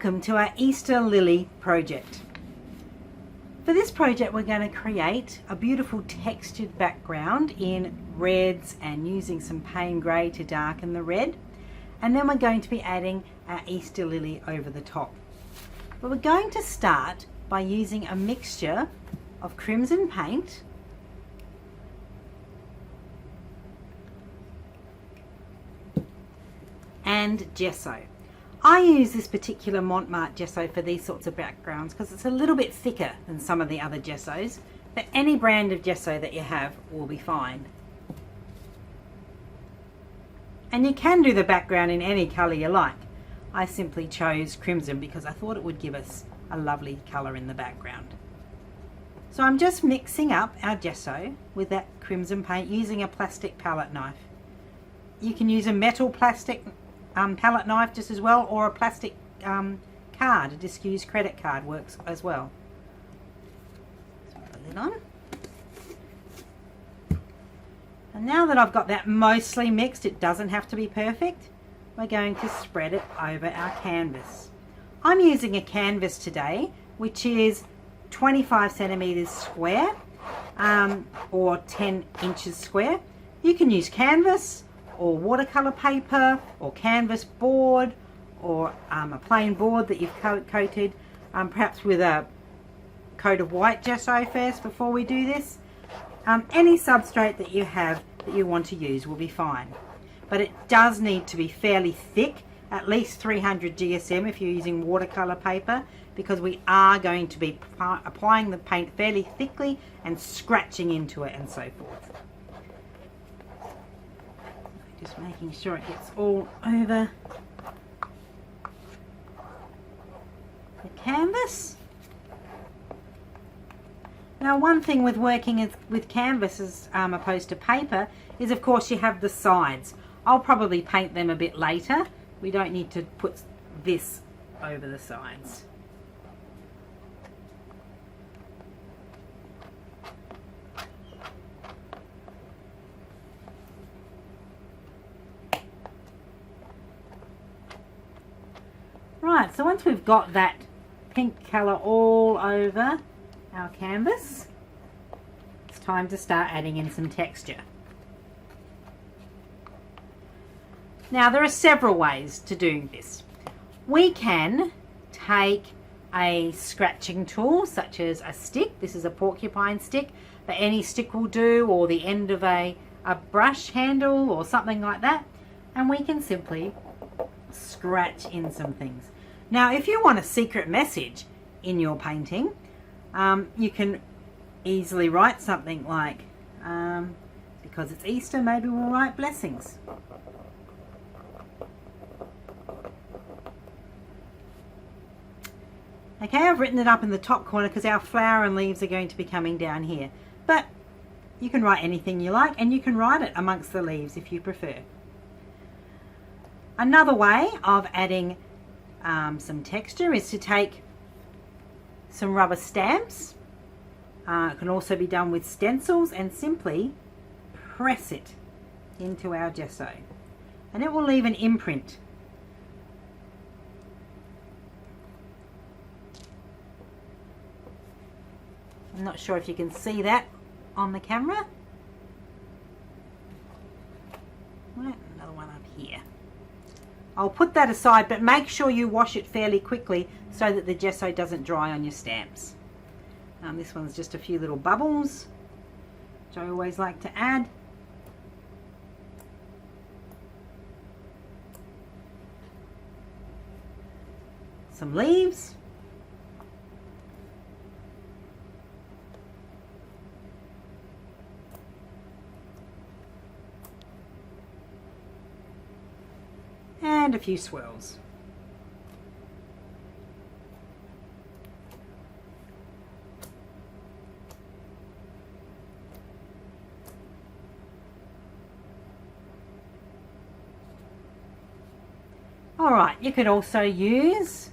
Welcome to our Easter lily project. For this project we're going to create a beautiful textured background in reds and using some pain grey to darken the red, and then we're going to be adding our Easter lily over the top. But we're going to start by using a mixture of crimson paint and gesso. I use this particular Montmartre gesso for these sorts of backgrounds because it's a little bit thicker than some of the other gessos, but any brand of gesso that you have will be fine. And you can do the background in any colour you like. I simply chose crimson because I thought it would give us a lovely colour in the background. So I'm just mixing up our gesso with that crimson paint using a plastic palette knife. You can use a metal plastic palette knife just as well, or a plastic card, a disused credit card works as well. Let's put the lid on. And now that I've got that mostly mixed, it doesn't have to be perfect, we're going to spread it over our canvas. I'm using a canvas today which is 25 centimeters square or 10 inches square. You can use canvas or watercolour paper or canvas board or a plain board that you've coated perhaps with a coat of white gesso first before we do this. Any substrate that you have that you want to use will be fine, but it does need to be fairly thick, at least 300 GSM if you're using watercolour paper, because we are going to be applying the paint fairly thickly and scratching into it and so forth. Just making sure it gets all over the canvas. Now, one thing with working with canvas as opposed to paper is, of course, you have the sides. I'll probably paint them a bit later. We don't need to put this over the sides. Right, so once we've got that pink colour all over our canvas, it's time to start adding in some texture. Now, there are several ways to do this. We can take a scratching tool such as a stick. This is a porcupine stick, but any stick will do, or the end of a brush handle or something like that, and we can simply scratch in some things. Now, if you want a secret message in your painting, you can easily write something like, because it's Easter, maybe we'll write blessings. Okay, I've written it up in the top corner because our flower and leaves are going to be coming down here. But you can write anything you like, and you can write it amongst the leaves if you prefer. Another way of adding some texture is to take some rubber stamps. It can also be done with stencils, and simply press it into our gesso, and it will leave an imprint. I'm not sure if you can see that on the camera. Right, another one up here. I'll put that aside, but make sure you wash it fairly quickly so that the gesso doesn't dry on your stamps. This one's just a few little bubbles, which I always like to add. Some leaves. And a few swirls. Alright, you could also use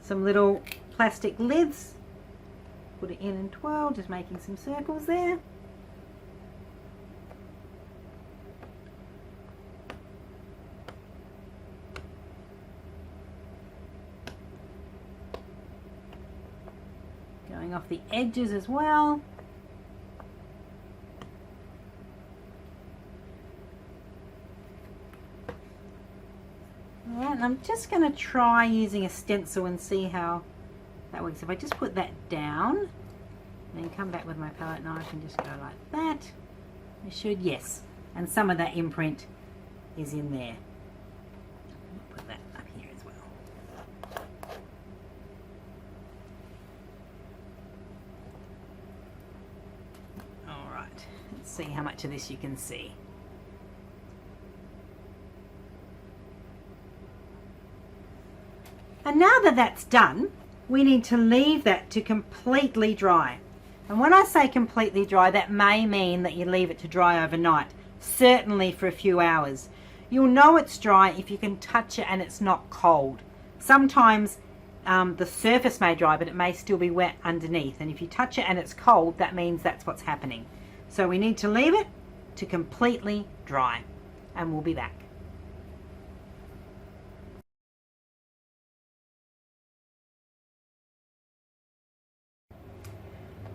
some little plastic lids. Put it in and twirl, just making some circles there. Going off the edges as well. Alright, and I'm just going to try using a stencil and see how that works. If I just put that down, and then come back with my palette knife and just go like that, it should, yes. And some of that imprint is in there. Put that up here as well. Alright, let's see how much of this you can see. And now that that's done, we need to leave that to completely dry. And when I say completely dry, that may mean that you leave it to dry overnight, certainly for a few hours. You'll know it's dry if you can touch it and it's not cold. Sometimes the surface may dry, but it may still be wet underneath. And if you touch it and it's cold, that means that's what's happening. So we need to leave it to completely dry, and we'll be back.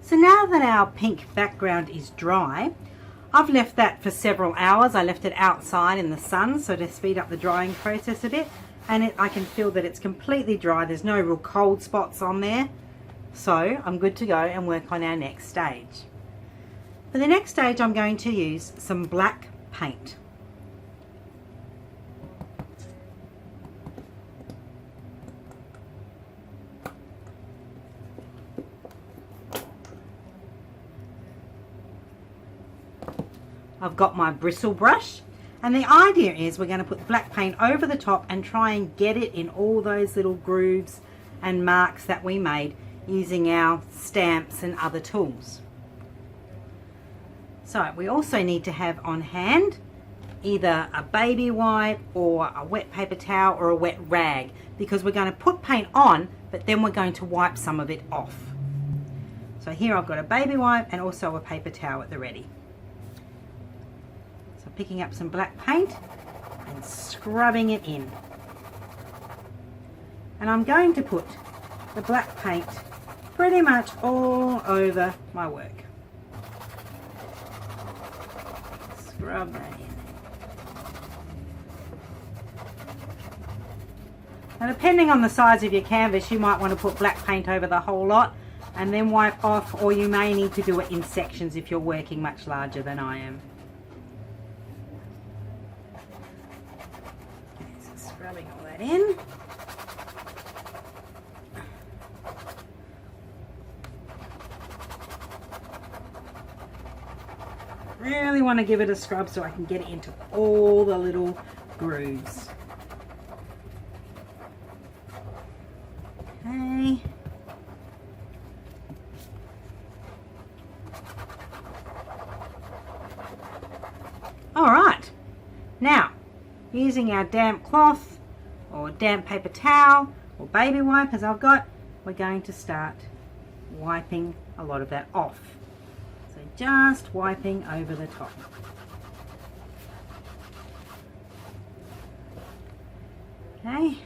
So now that our pink background is dry, I've left that for several hours. I left it outside in the sun, so to speed up the drying process a bit. And I can feel that it's completely dry. There's no real cold spots on there. So I'm good to go and work on our next stage. For the next stage, I'm going to use some black paint. I've got my bristle brush, and the idea is we're going to put black paint over the top and try and get it in all those little grooves and marks that we made using our stamps and other tools. So we also need to have on hand either a baby wipe or a wet paper towel or a wet rag, because we're going to put paint on, but then we're going to wipe some of it off. So here I've got a baby wipe and also a paper towel at the ready. Picking up some black paint and scrubbing it in. And I'm going to put the black paint pretty much all over my work. Scrub that in. Now, depending on the size of your canvas, you might want to put black paint over the whole lot and then wipe off, or you may need to do it in sections if you're working much larger than I am. Rubbing all that in. Really want to give it a scrub so I can get it into all the little grooves. Okay. All right. Now, using our damp cloth or damp paper towel or baby wipe as I've got, we're going to start wiping a lot of that off. So just wiping over the top. Okay.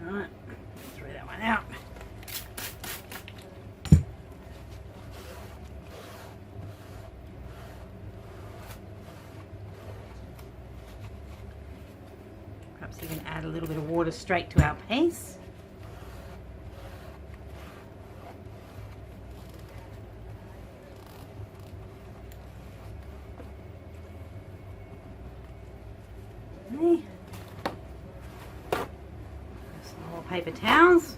Alright, throw that one out. Perhaps we can add a little bit of water straight to our piece. Okay. Some more paper towels.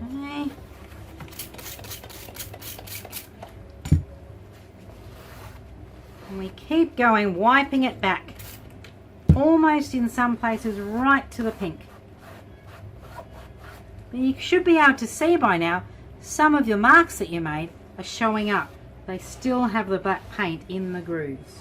Okay. And we keep going, wiping it back, almost in some places right to the pink. But you should be able to see by now some of your marks that you made are showing up. They still have the black paint in the grooves.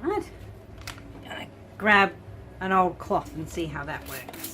Alright, I'm going to grab an old cloth and see how that works.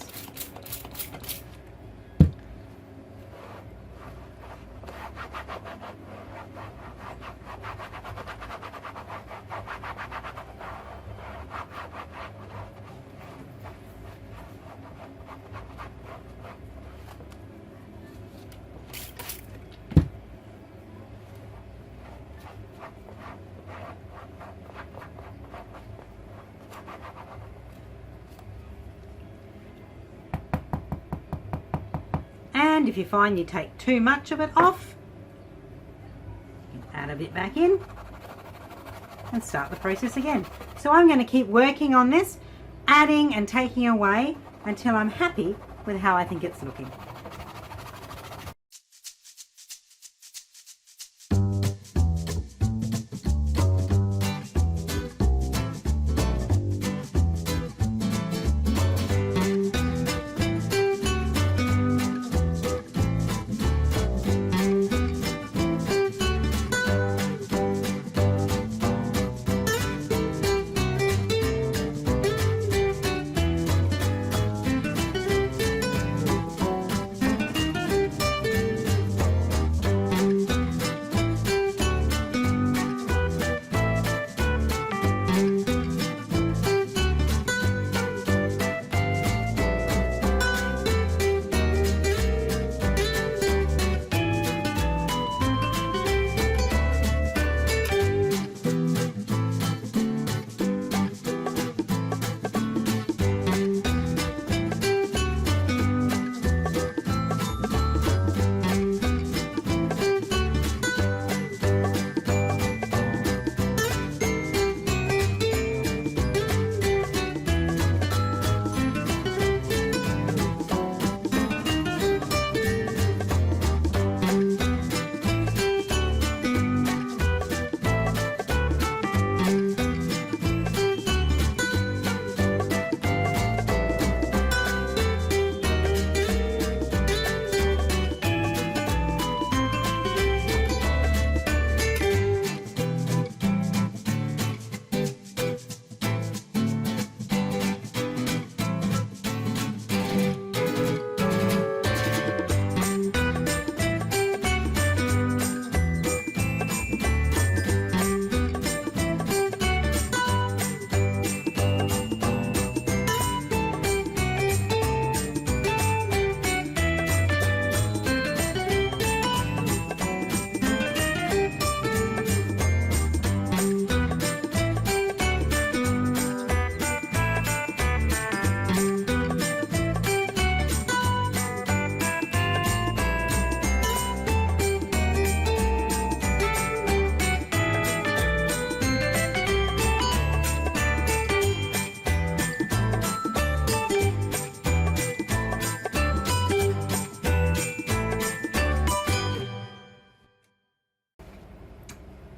And if you find you take too much of it off, you can add a bit back in and start the process again. So I'm going to keep working on this, adding and taking away until I'm happy with how I think it's looking.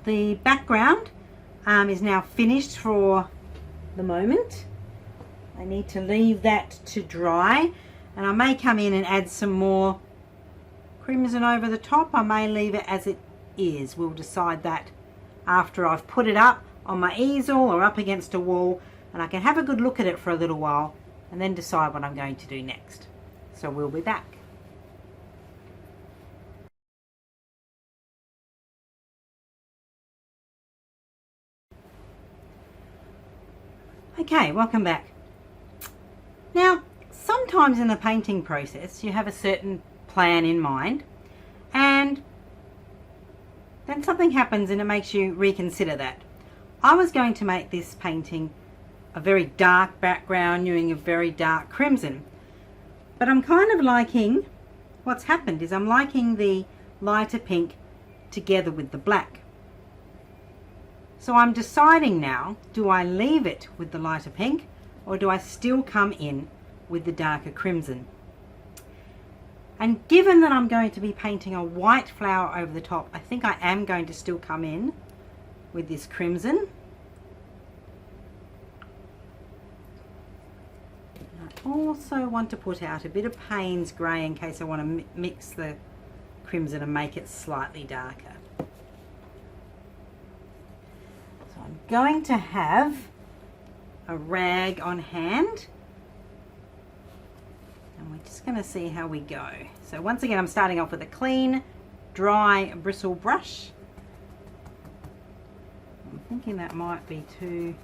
The background is now finished for the moment. I need to leave that to dry, and I may come in and add some more crimson over the top. I may leave it as it is. We'll decide that after I've put it up on my easel or up against a wall, and I can have a good look at it for a little while and then decide what I'm going to do next. So we'll be back. Okay, welcome back. Now, sometimes in the painting process you have a certain plan in mind, and then something happens and it makes you reconsider that. I was going to make this painting a very dark background using a very dark crimson, but I'm kind of liking, what's happened is I'm liking the lighter pink together with the black. So I'm deciding now, do I leave it with the lighter pink or do I still come in with the darker crimson? And given that I'm going to be painting a white flower over the top, I think I am going to still come in with this crimson. I also want to put out a bit of Payne's grey in case I want to mix the crimson and make it slightly darker. So I'm going to have a rag on hand and we're just going to see how we go. So once again, I'm starting off with a clean, dry bristle brush. I'm thinking that might be too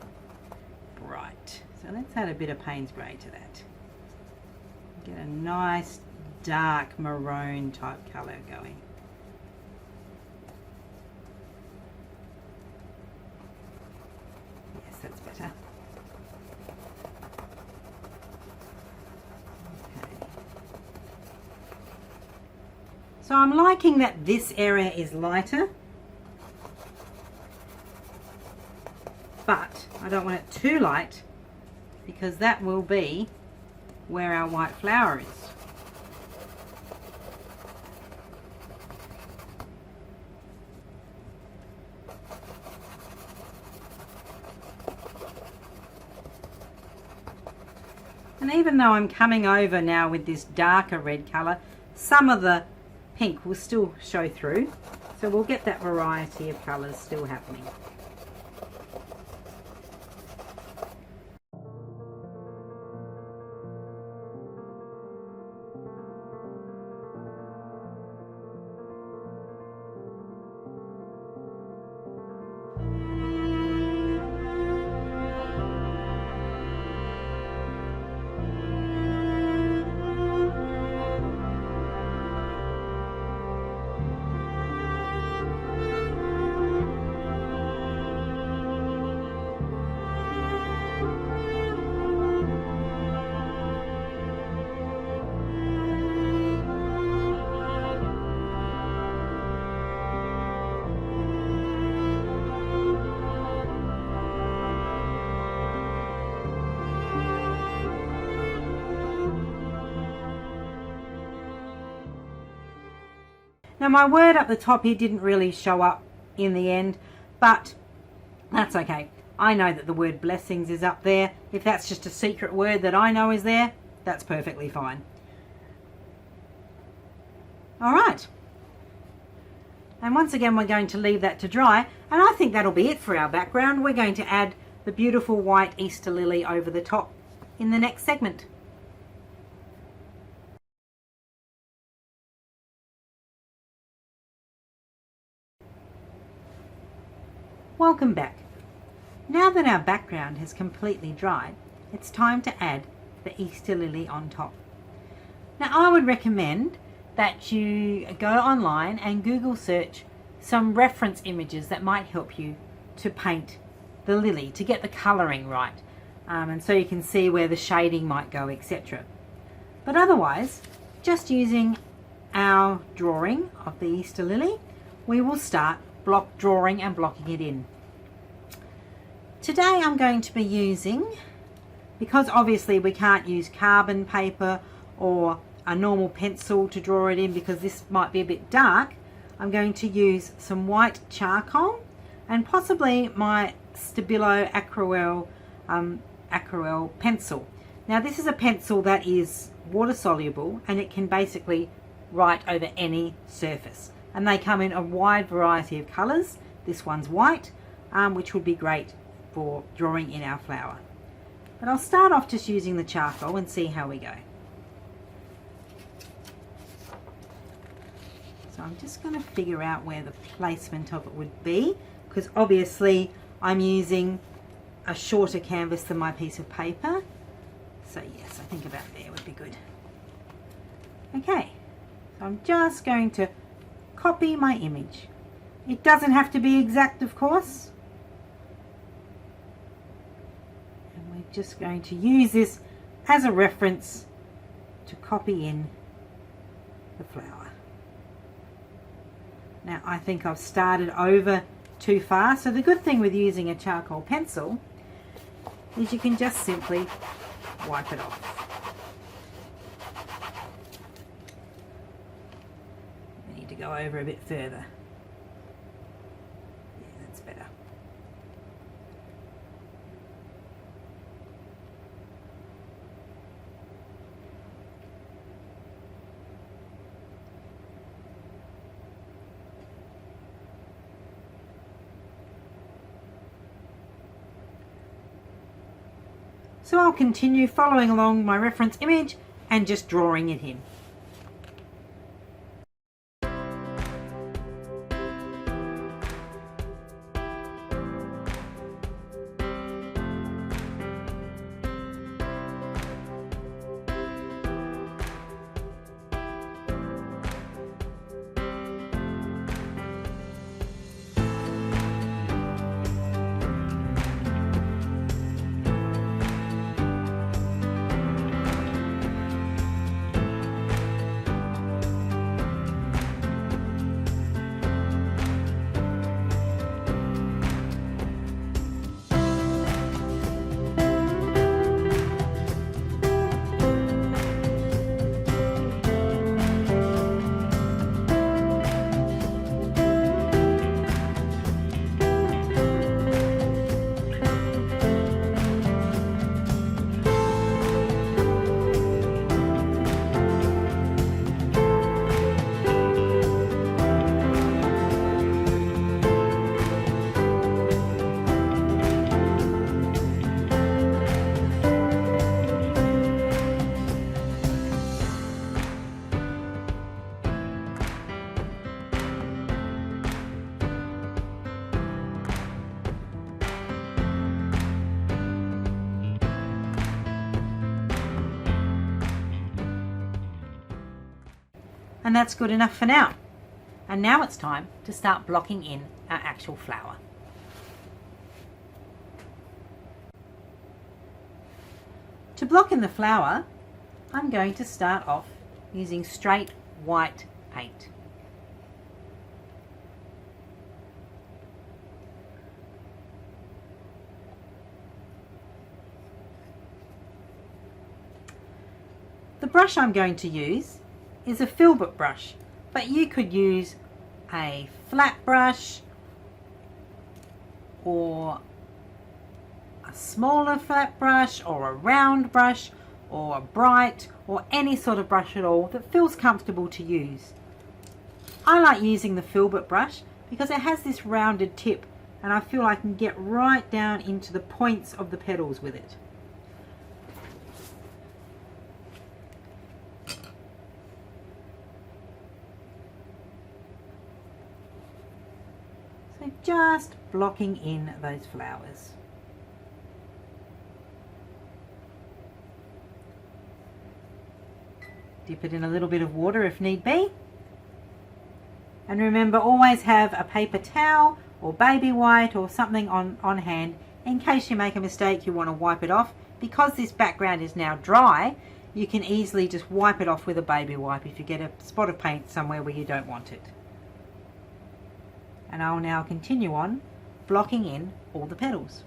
bright. So let's add a bit of Payne's grey to that. Get a nice dark maroon type colour going. Yes, that's better. Okay. So I'm liking that this area is lighter, but I don't want it too light because that will be where our white flower is. And even though I'm coming over now with this darker red colour, some of the pink will still show through. So we'll get that variety of colours still happening. Now my word up the top here didn't really show up in the end, but that's okay. I know that the word blessings is up there. If that's just a secret word that I know is there, that's perfectly fine. All right. And once again, we're going to leave that to dry. And I think that'll be it for our background. We're going to add the beautiful white Easter lily over the top in the next segment. Welcome back. Now that our background has completely dried, it's time to add the Easter lily on top. Now I would recommend that you go online and Google search some reference images that might help you to paint the lily, to get the colouring right, and so you can see where the shading might go, etc. But otherwise, just using our drawing of the Easter lily, we will start block drawing and blocking it in. Today I'm going to be using, because obviously we can't use carbon paper or a normal pencil to draw it in because this might be a bit dark, I'm going to use some white charcoal and possibly my Stabilo Acryl pencil. Now this is a pencil that is water soluble and it can basically write over any surface, and they come in a wide variety of colours. This one's white, which would be great for drawing in our flower. But I'll start off just using the charcoal and see how we go. So I'm just going to figure out where the placement of it would be, because obviously I'm using a shorter canvas than my piece of paper. So yes, I think about there would be good. Okay, so I'm just going to copy my image It doesn't have to be exact, of course. And we're just going to use this as a reference to copy in the flower. Now I think I've started over too far, so the good thing with using a charcoal pencil is you can just simply wipe it off. I need to go over a bit further. Yeah, that's better. So I'll continue following along my reference image and just drawing it in. And that's good enough for now. And now it's time to start blocking in our actual flower. To block in the flower, I'm going to start off using straight white paint. The brush I'm going to use is a filbert brush, but you could use a flat brush or a smaller flat brush or a round brush or a bright or any sort of brush at all that feels comfortable to use. I like using the filbert brush because it has this rounded tip and I feel I can get right down into the points of the petals with it. So just blocking in those flowers. Dip it in a little bit of water if need be. And remember, always have a paper towel or baby white or something on hand in case you make a mistake you want to wipe it off. Because this background is now dry, you can easily just wipe it off with a baby wipe if you get a spot of paint somewhere where you don't want it. And I'll now continue on blocking in all the petals.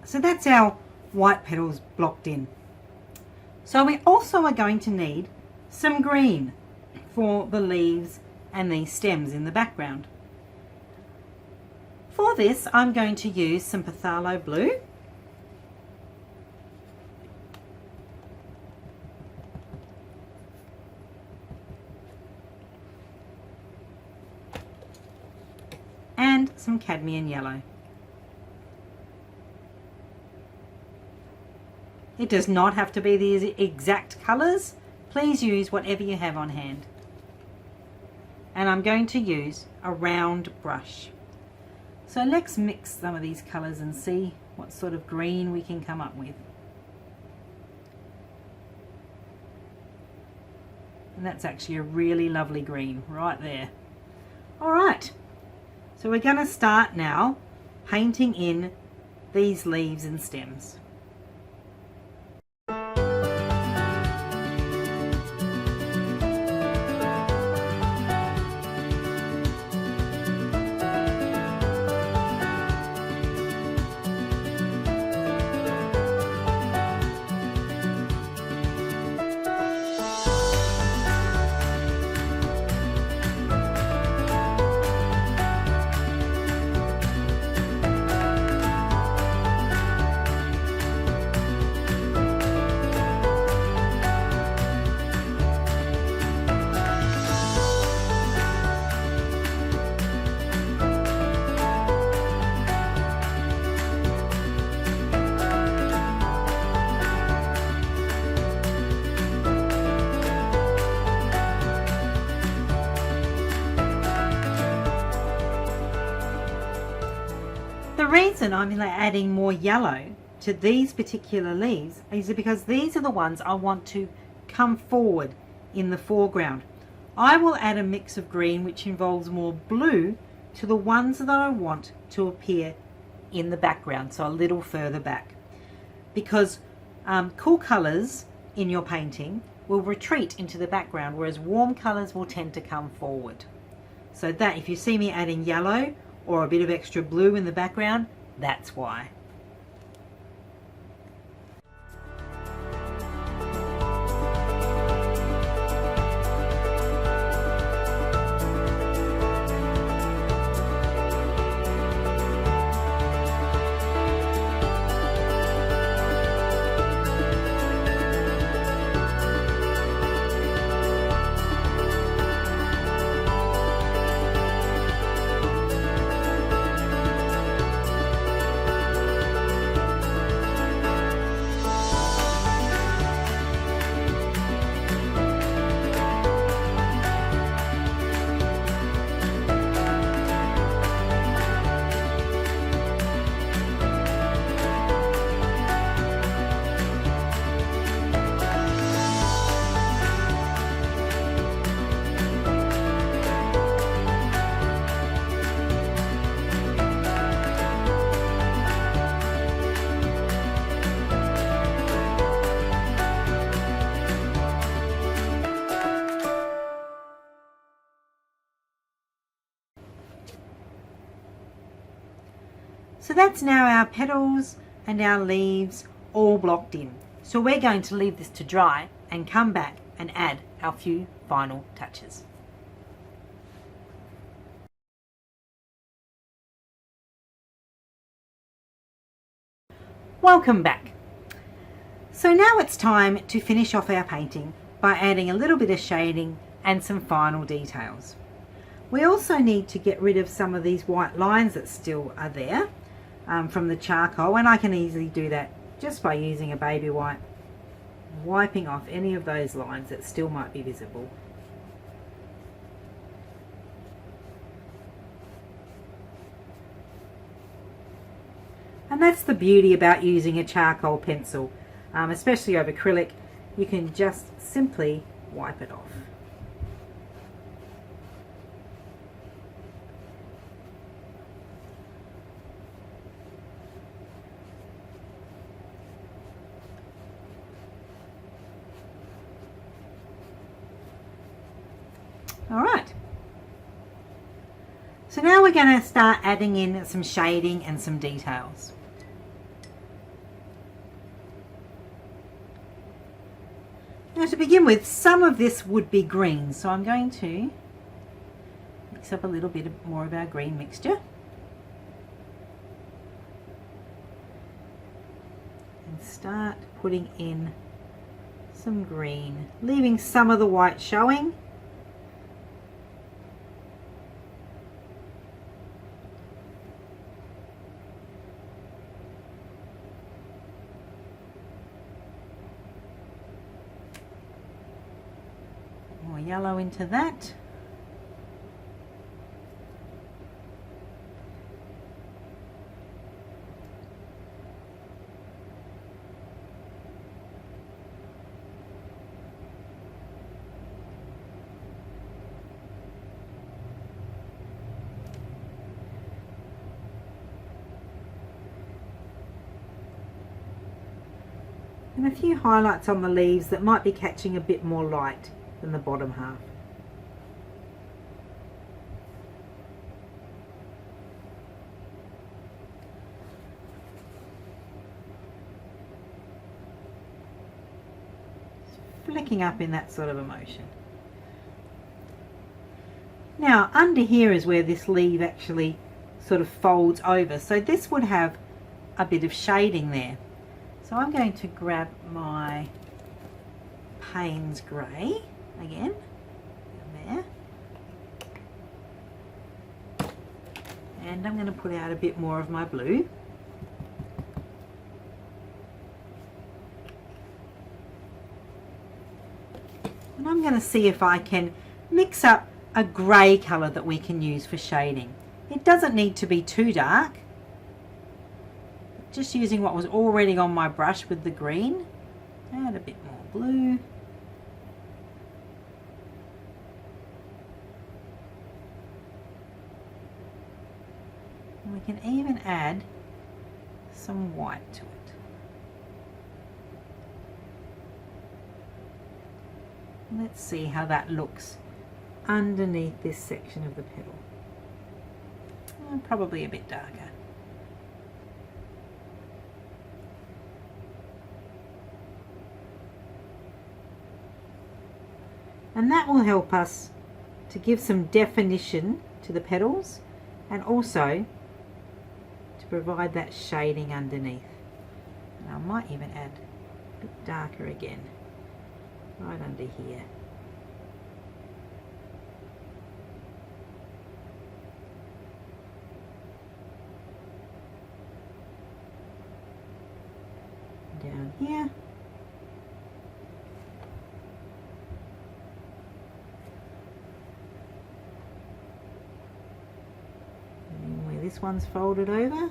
So that's our white petals blocked in. So we also are going to need some green for the leaves and these stems in the background. For this, I'm going to use some phthalo blue. And some cadmium yellow. It does not have to be these exact colours. Please use whatever you have on hand. And I'm going to use a round brush. So let's mix some of these colours and see what sort of green we can come up with. And that's actually a really lovely green right there. Alright, so we're going to start now painting in these leaves and stems. The reason I'm adding more yellow to these particular leaves is because these are the ones I want to come forward in the foreground. I will add a mix of green which involves more blue to the ones that I want to appear in the background, so a little further back. Because cool colours in your painting will retreat into the background, whereas warm colours will tend to come forward. So that if you see me adding yellow or a bit of extra blue in the background, that's why. So that's now our petals and our leaves all blocked in. So we're going to leave this to dry and come back and add our few final touches. Welcome back. So now it's time to finish off our painting by adding a little bit of shading and some final details. We also need to get rid of some of these white lines that still are there from the charcoal, and I can easily do that just by using a baby wipe, wiping off any of those lines that still might be visible. And that's the beauty about using a charcoal pencil, especially over acrylic. You can just simply wipe it off. Alright, so now we're going to start adding in some shading and some details. Now to begin with, some of this would be green, so I'm going to mix up a little bit more of our green mixture. And start putting in some green, leaving some of the white showing. More yellow into that. And a few highlights on the leaves that might be catching a bit more light than the bottom half. Flicking up in that sort of emotion. Now under here is where this leaf actually sort of folds over, so this would have a bit of shading there. So I'm going to grab my Payne's Grey again, there, and I'm going to put out a bit more of my blue. And I'm going to see if I can mix up a grey colour that we can use for shading. It doesn't need to be too dark. Just using what was already on my brush with the green. Add a bit more blue. And we can even add some white to it. Let's see how that looks underneath this section of the petal. Probably a bit darker. And that will help us to give some definition to the petals and also to provide that shading underneath. And I might even add a bit darker again, right under here. Down here. This one's folded over.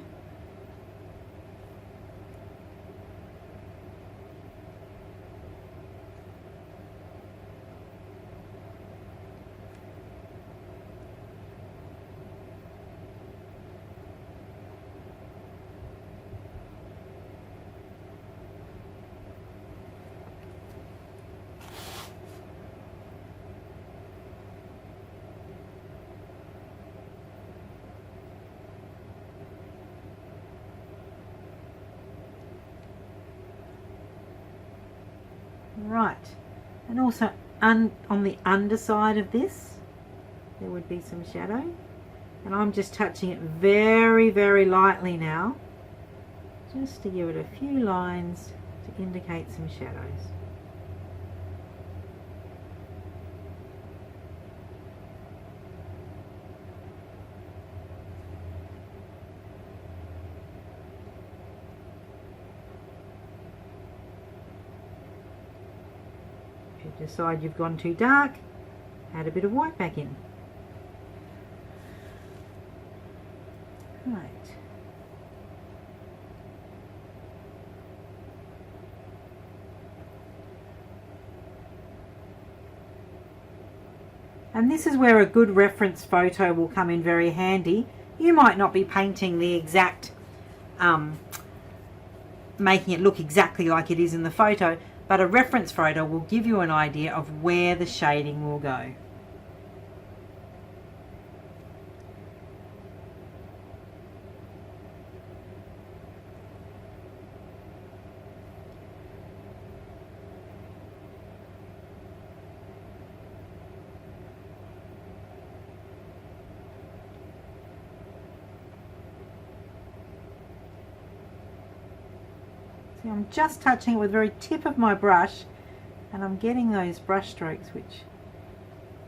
Right, and also on the underside of this there would be some shadow, and I'm just touching it very, very lightly now, just to give it a few lines to indicate some shadows. Decide you've gone too dark, add a bit of white back in. Right. And this is where a good reference photo will come in very handy. You might not be painting the exact, making it look exactly like it is in the photo, but a reference photo will give you an idea of where the shading will go. See, I'm just touching it with the very tip of my brush, and I'm getting those brush strokes which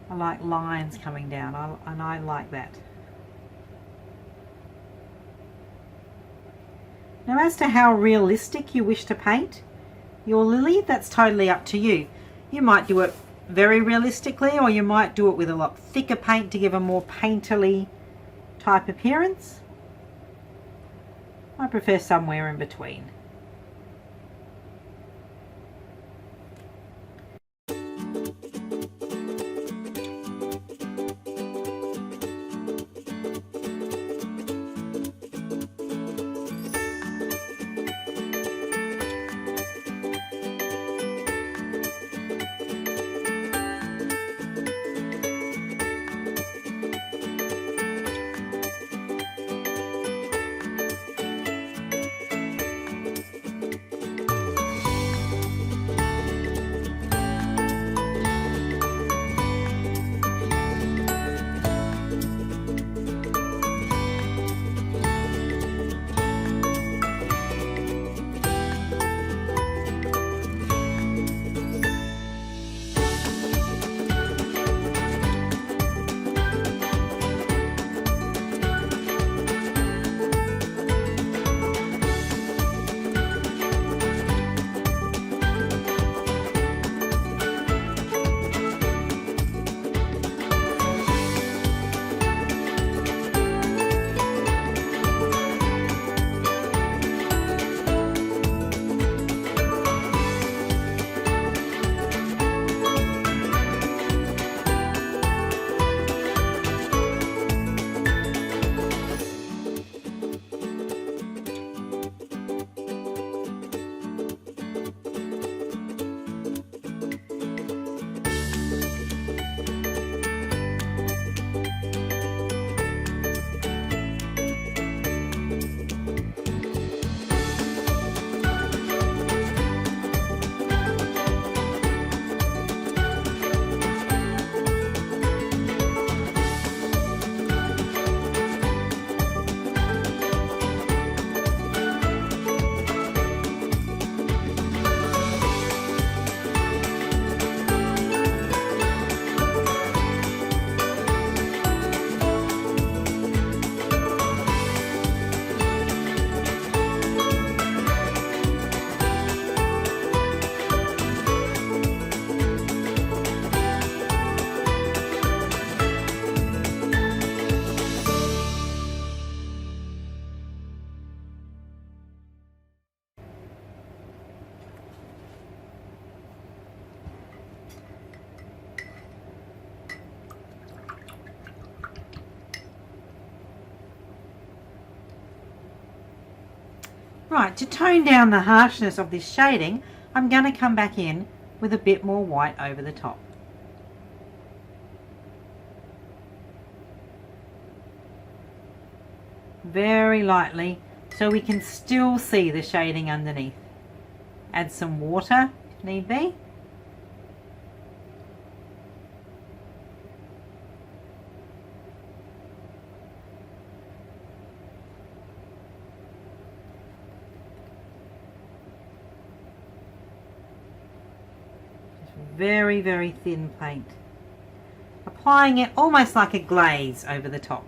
are like lines coming down, and I like that. Now, as to how realistic you wish to paint your lily, that's totally up to you. You might do it very realistically, or you might do it with a lot thicker paint to give a more painterly type appearance. I prefer somewhere in between. Right, to tone down the harshness of this shading, I'm going to come back in with a bit more white over the top. Very lightly, so we can still see the shading underneath. Add some water if need be. Very, very thin paint. Applying it almost like a glaze over the top.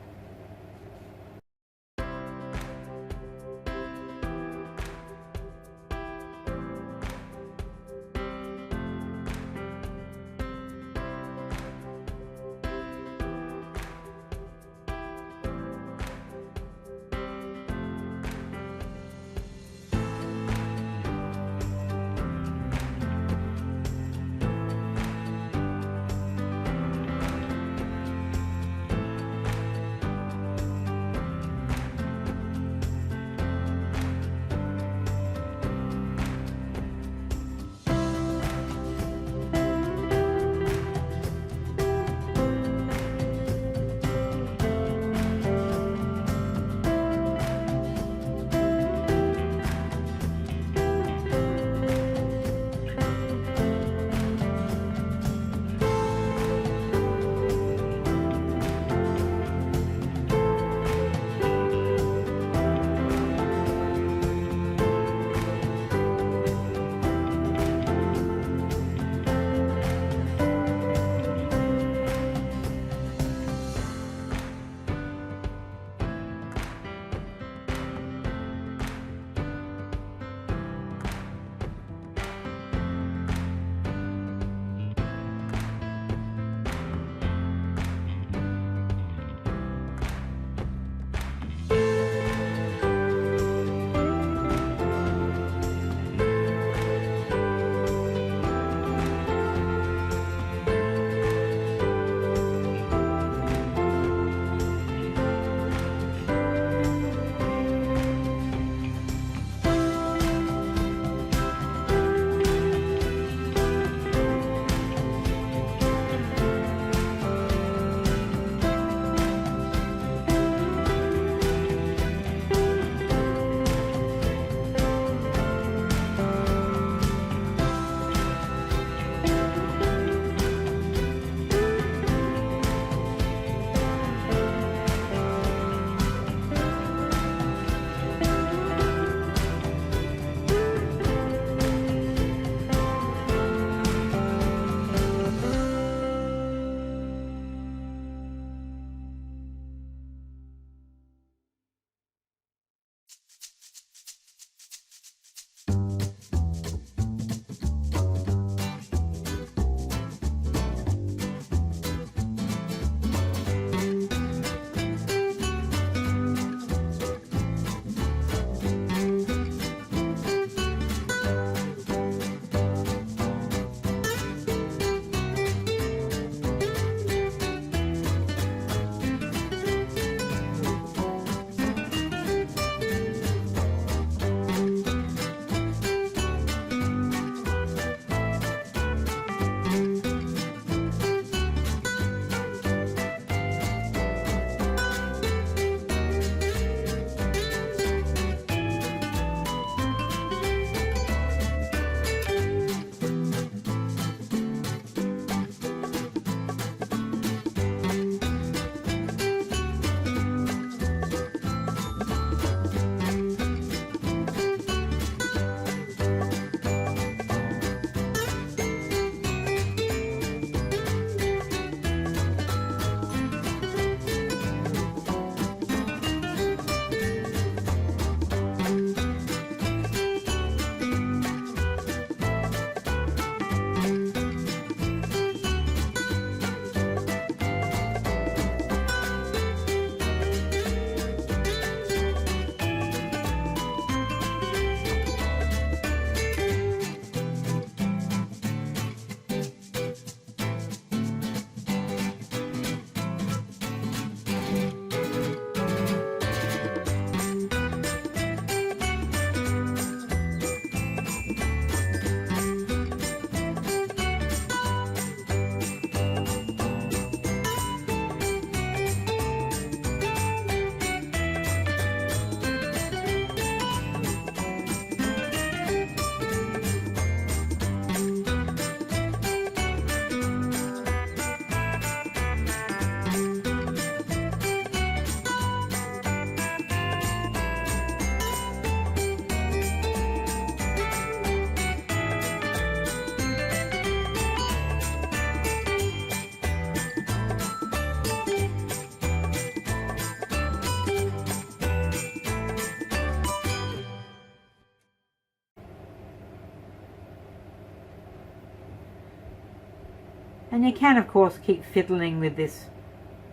And you can of course keep fiddling with this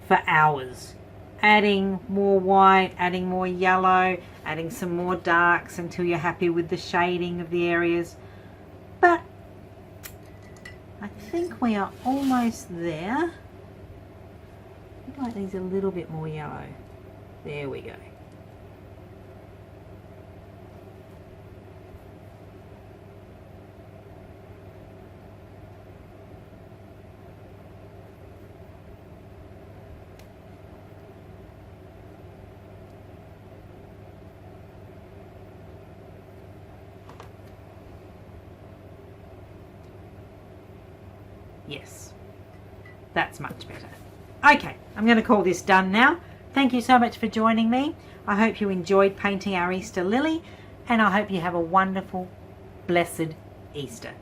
for hours, adding more white, adding more yellow, adding some more darks until you're happy with the shading of the areas. But I think we are almost there. I'd like these a little bit more yellow. There we go. Yes, that's much better. Okay, I'm going to call this done now. Thank you so much for joining me. I hope you enjoyed painting our Easter lily, and I hope you have a wonderful, blessed Easter.